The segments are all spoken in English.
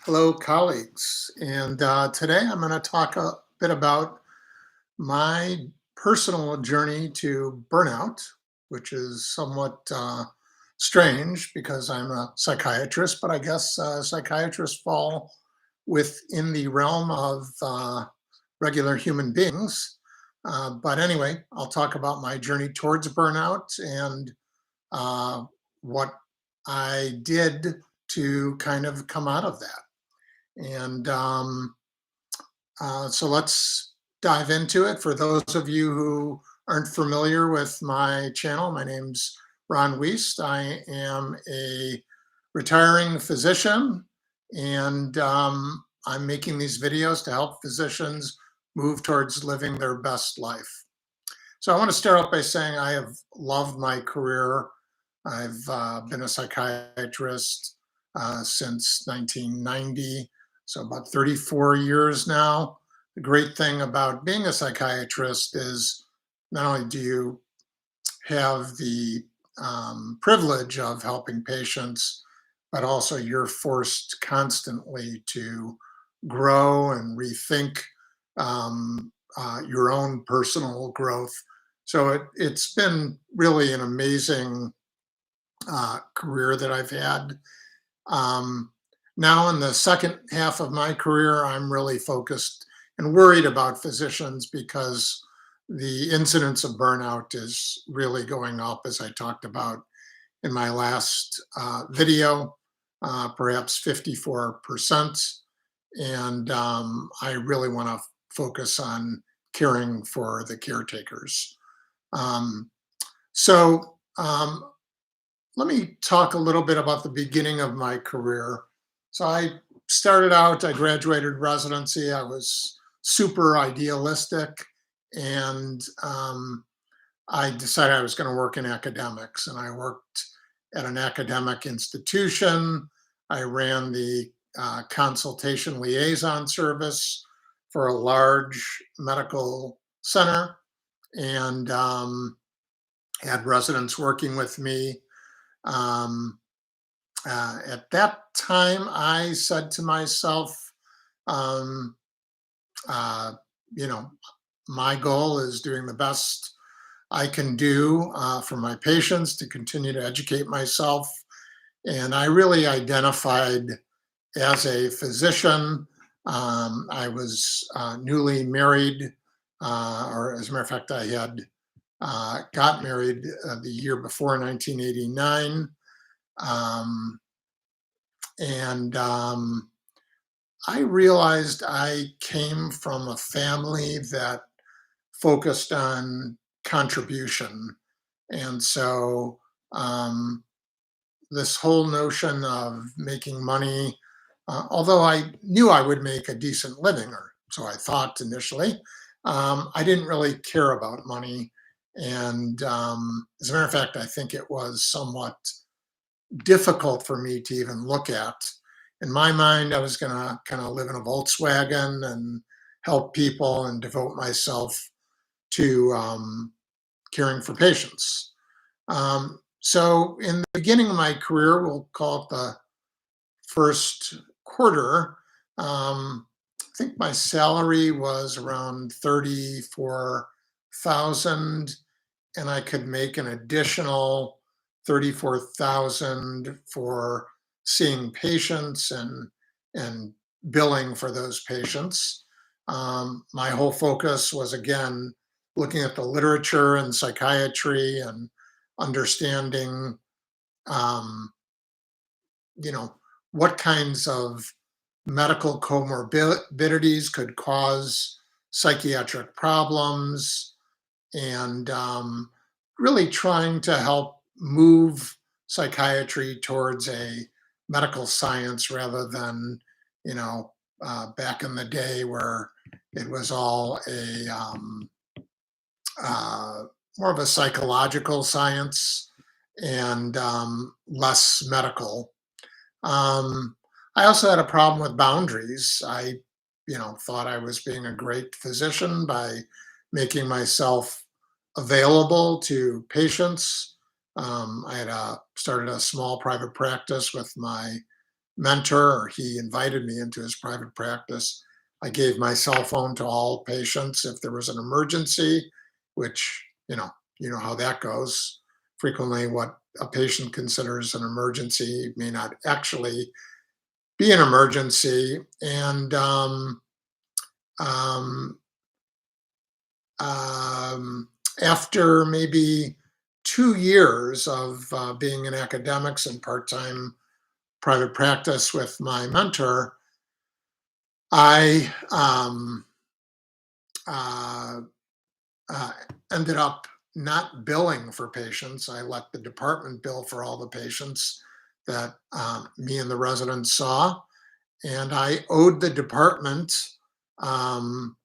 Hello, colleagues. And today I'm going to talk a bit about my personal journey to burnout, which is somewhat strange because I'm a psychiatrist, but I guess psychiatrists fall within the realm of regular human beings. But anyway, I'll talk about my journey towards burnout and uh, what I did to kind of come out of that. And so let's dive into it. For those of you who aren't familiar with my channel, my name's Ron Wiest. I am a retiring physician, and I'm making these videos to help physicians move towards living their best life. So I want to start off by saying I have loved my career. I've been a psychiatrist since 1990, so about 34 years now. The great thing about being a psychiatrist is not only do you have the privilege of helping patients, but also you're forced constantly to grow and rethink your own personal growth. So it's been really an amazing career that I've had. Um, Now, in the second half of my career, I'm really focused and worried about physicians because the incidence of burnout is really going up, as I talked about in my last video, perhaps 54%. And I really want to focus on caring for the caretakers. Um, so, let me talk a little bit about the beginning of my career. So I started out, I graduated residency. I was super idealistic, and I decided I was going to work in academics. And I worked at an academic institution. I ran the consultation liaison service for a large medical center, and had residents working with me. um, at that time, I said to myself, um, uh, you know, my goal is doing the best I can do for my patients to continue to educate myself. And I really identified as a physician. I was newly married, or as a matter of fact, I had got married the year before 1989. Um, and I realized I came from a family that focused on contribution. And so um, this whole notion of making money, although I knew I would make a decent living, or so I thought initially, I didn't really care about money. And as a matter of fact, I think it was somewhat difficult for me to even look at. In my mind, I was going to kind of live in a Volkswagen and help people and devote myself to caring for patients. So, in the beginning of my career, we'll call it the first quarter, I think my salary was around 34,000, and I could make an additional 34,000 for seeing patients and billing for those patients. My whole focus was again looking at the literature and psychiatry and understanding, um, you know, what kinds of medical comorbidities could cause psychiatric problems, and really trying to help move psychiatry towards a medical science rather than, back in the day where it was all a uh, more of a psychological science and less medical. Um, I also had a problem with boundaries. I, thought I was being a great physician by making myself available to patients. I had started a small private practice with my mentor, or he invited me into his private practice. I gave my cell phone to all patients if there was an emergency, which, you know how that goes. Frequently, what a patient considers an emergency may not actually be an emergency. And um, um, after maybe 2 years of being in academics and part-time private practice with my mentor, I uh, uh, ended up not billing for patients. I let the department bill for all the patients that me and the residents saw, and I owed the department um,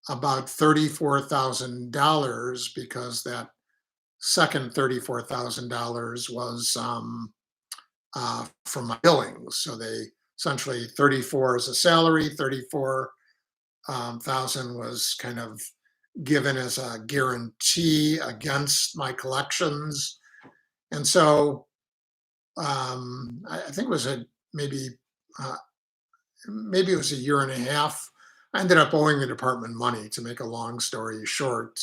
about $34,000 because that second $34,000 was from my billings. So they essentially 34 as a salary, 34 thousand was kind of given as a guarantee against my collections. And so I think it was maybe uh, maybe it was a year and a half. I ended up owing the department money, to make a long story short,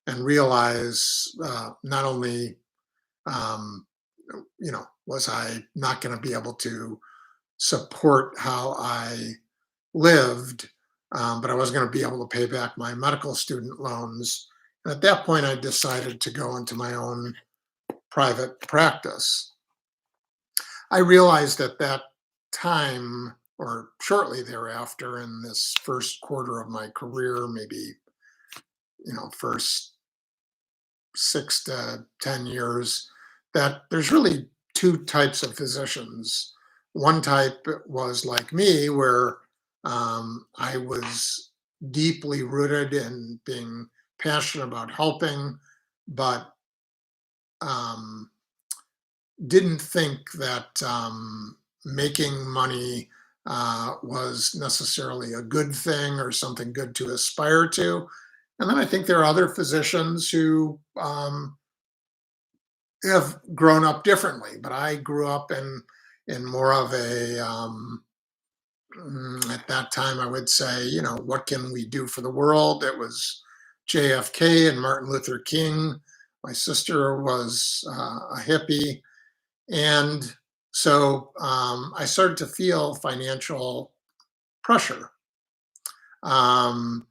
and realize not only um, was I not going to be able to support how I lived, but I wasn't going to be able to pay back my medical student loans. And at that point, I decided to go into my own private practice. I realized at that time, or shortly thereafter, in this first quarter of my career, maybe, first 6 to 10 years, that there's really two types of physicians. One type was like me, where I was deeply rooted in being passionate about helping, but um, didn't think that making money was necessarily a good thing or something good to aspire to. And then I think there are other physicians who have grown up differently, but I grew up in more of a at that time I would say, what can we do for the world? It was JFK and Martin Luther King. My sister was a hippie, and so I started to feel financial pressure. Um,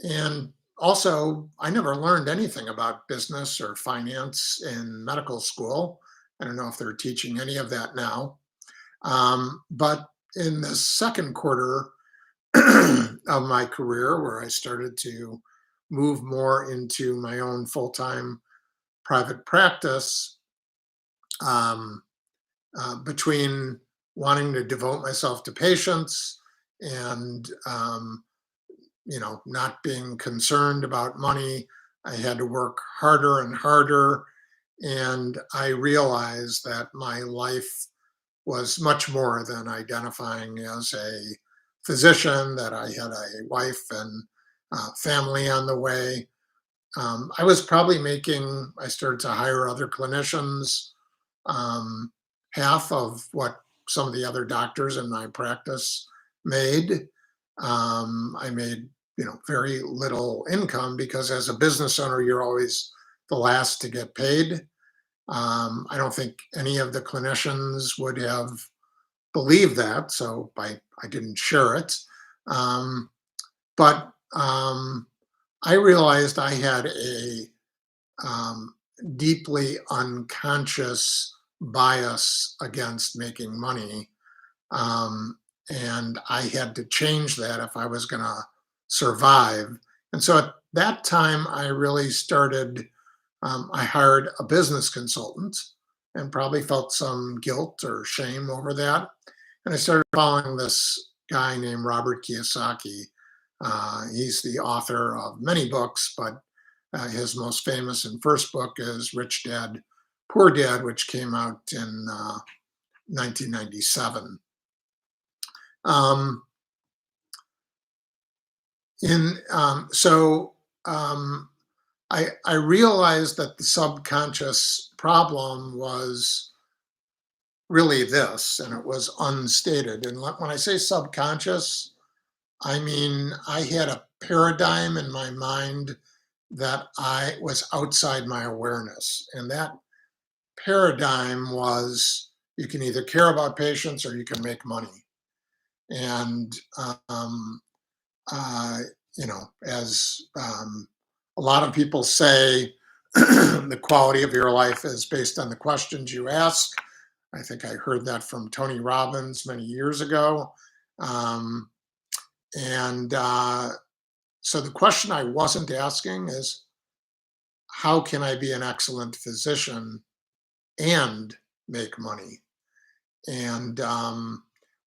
and also, I never learned anything about business or finance in medical school. I don't know if they're teaching any of that now. But in the second quarter of my career, where I started to move more into my own full time private practice, um, between wanting to devote myself to patients and not being concerned about money, I had to work harder and harder. And I realized that my life was much more than identifying as a physician, that I had a wife and family on the way. I was probably I started to hire other clinicians, um, half of what some of the other doctors in my practice made. I made, very little income because as a business owner, you're always the last to get paid. I don't think any of the clinicians would have believed that, so I didn't share it. Um, but I realized I had a um, deeply unconscious bias against making money. Um, and I had to change that if I was going to survive. And so at that time, I really started, I hired a business consultant and probably felt some guilt or shame over that. And I started following this guy named Robert Kiyosaki. He's the author of many books, but his most famous and first book is Rich Dad, Poor Dad, which came out in 1997. Um, in so I realized that the subconscious problem was really this, and it was unstated. And when I say subconscious, I mean I had a paradigm in my mind that I was outside my awareness. And that paradigm was you can either care about patients or you can make money. And, uh, as a lot of people say, the quality of your life is based on the questions you ask. I think I heard that from Tony Robbins many years ago. Um, and so the question I wasn't asking is, how can I be an excellent physician and make money? And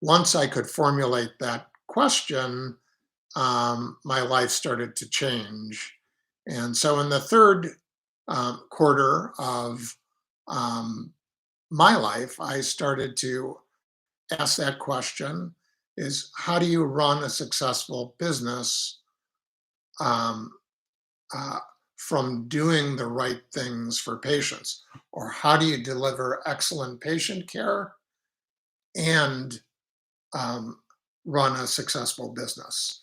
once I could formulate that question, my life started to change. And so in the third quarter of um, my life, I started to ask that question is how do you run a successful business um, uh, from doing the right things for patients? Or how do you deliver excellent patient care and um, run a successful business?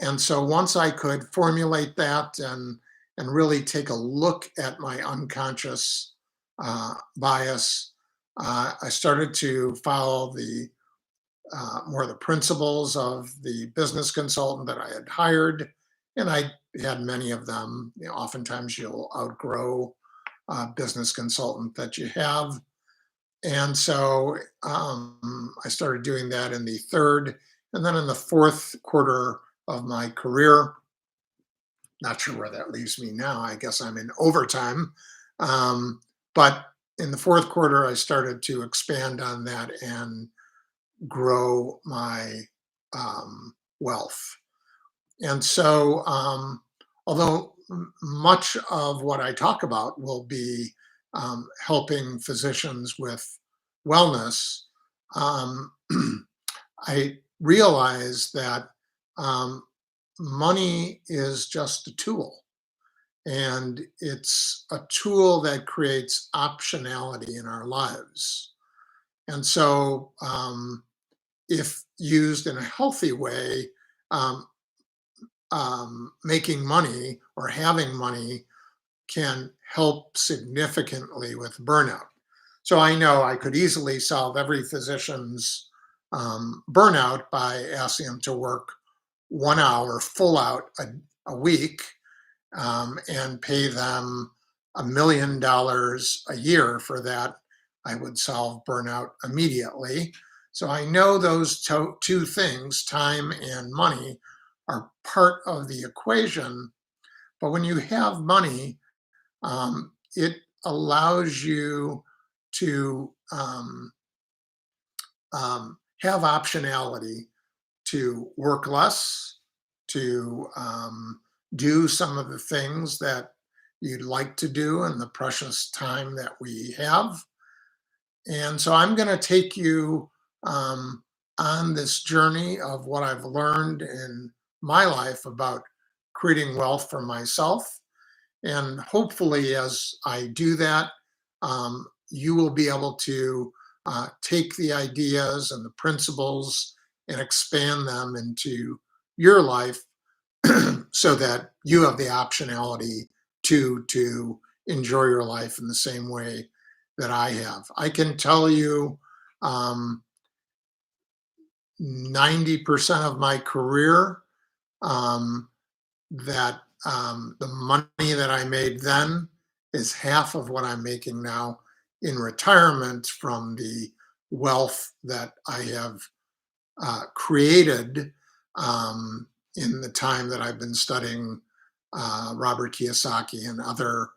And so once I could formulate that and really take a look at my unconscious bias, I started to follow the more the principles of the business consultant that I had hired, and I had many of them. Oftentimes, you'll outgrow a business consultant that you have, and so I started doing that in the third, and then in the fourth quarter of my career. Not sure where that leaves me now. I guess I'm in overtime. But in the fourth quarter, I started to expand on that and grow my wealth. And so, although much of what I talk about will be helping physicians with wellness, um, I realize that um, money is just a tool. And it's a tool that creates optionality in our lives. And so, if used in a healthy way, um, making money or having money can help significantly with burnout. So I know I could easily solve every physician's burnout by asking them to work 1 hour full out a week and pay them $1 million a year for that. I would solve burnout immediately. So I know those two things, time and money, are part of the equation. But when you have money, it allows you to have optionality to work less, to do some of the things that you'd like to do in the precious time that we have. And so I'm going to take you on this journey of what I've learned in my life about creating wealth for myself. And hopefully, as I do that, you will be able to take the ideas and the principles and expand them into your life so that you have the optionality to enjoy your life in the same way that I have. I can tell you 90% of my career um, that the money that I made then is half of what I'm making now in retirement from the wealth that I have created in the time that I've been studying Robert Kiyosaki and other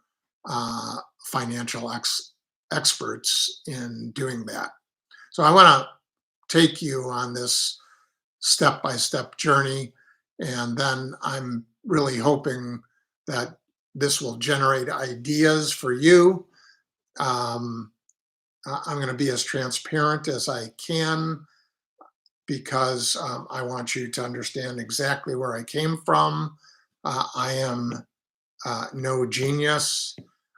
uh, financial experts in doing that. So I want to take you on this step by step journey. And then I'm really hoping that this will generate ideas for you. Um, I'm going to be as transparent as I can because I want you to understand exactly where I came from. I am no genius.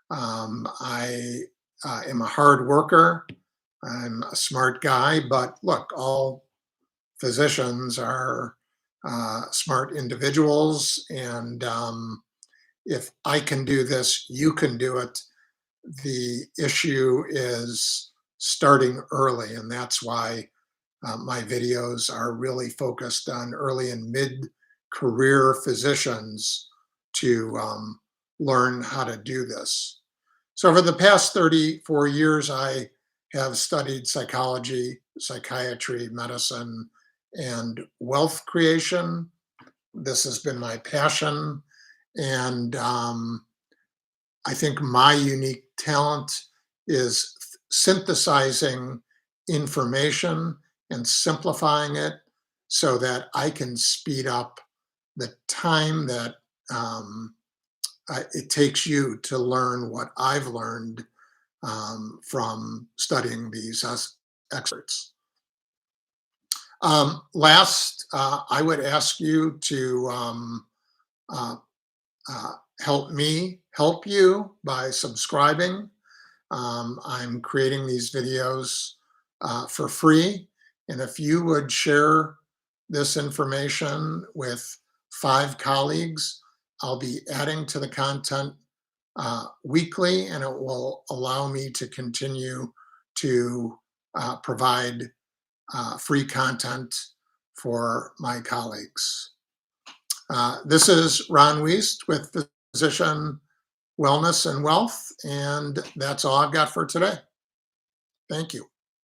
I am a hard worker. I'm a smart guy, but look, all physicians are smart individuals. And if I can do this, you can do it. The issue is starting early, and that's why my videos are really focused on early and mid career physicians to learn how to do this. So, over the past 34 years, I have studied psychology, psychiatry, medicine, and wealth creation. This has been my passion. And I think my unique talent is synthesizing information and simplifying it so that I can speed up the time that it takes you to learn what I've learned from studying these experts. Last, I would ask you to uh, help me help you by subscribing. I'm creating these videos for free. And if you would share this information with 5 colleagues, I'll be adding to the content weekly, and it will allow me to continue to provide free content for my colleagues. This is Ron Wiest with Physician Wellness and Wealth, and that's all I've got for today. Thank you.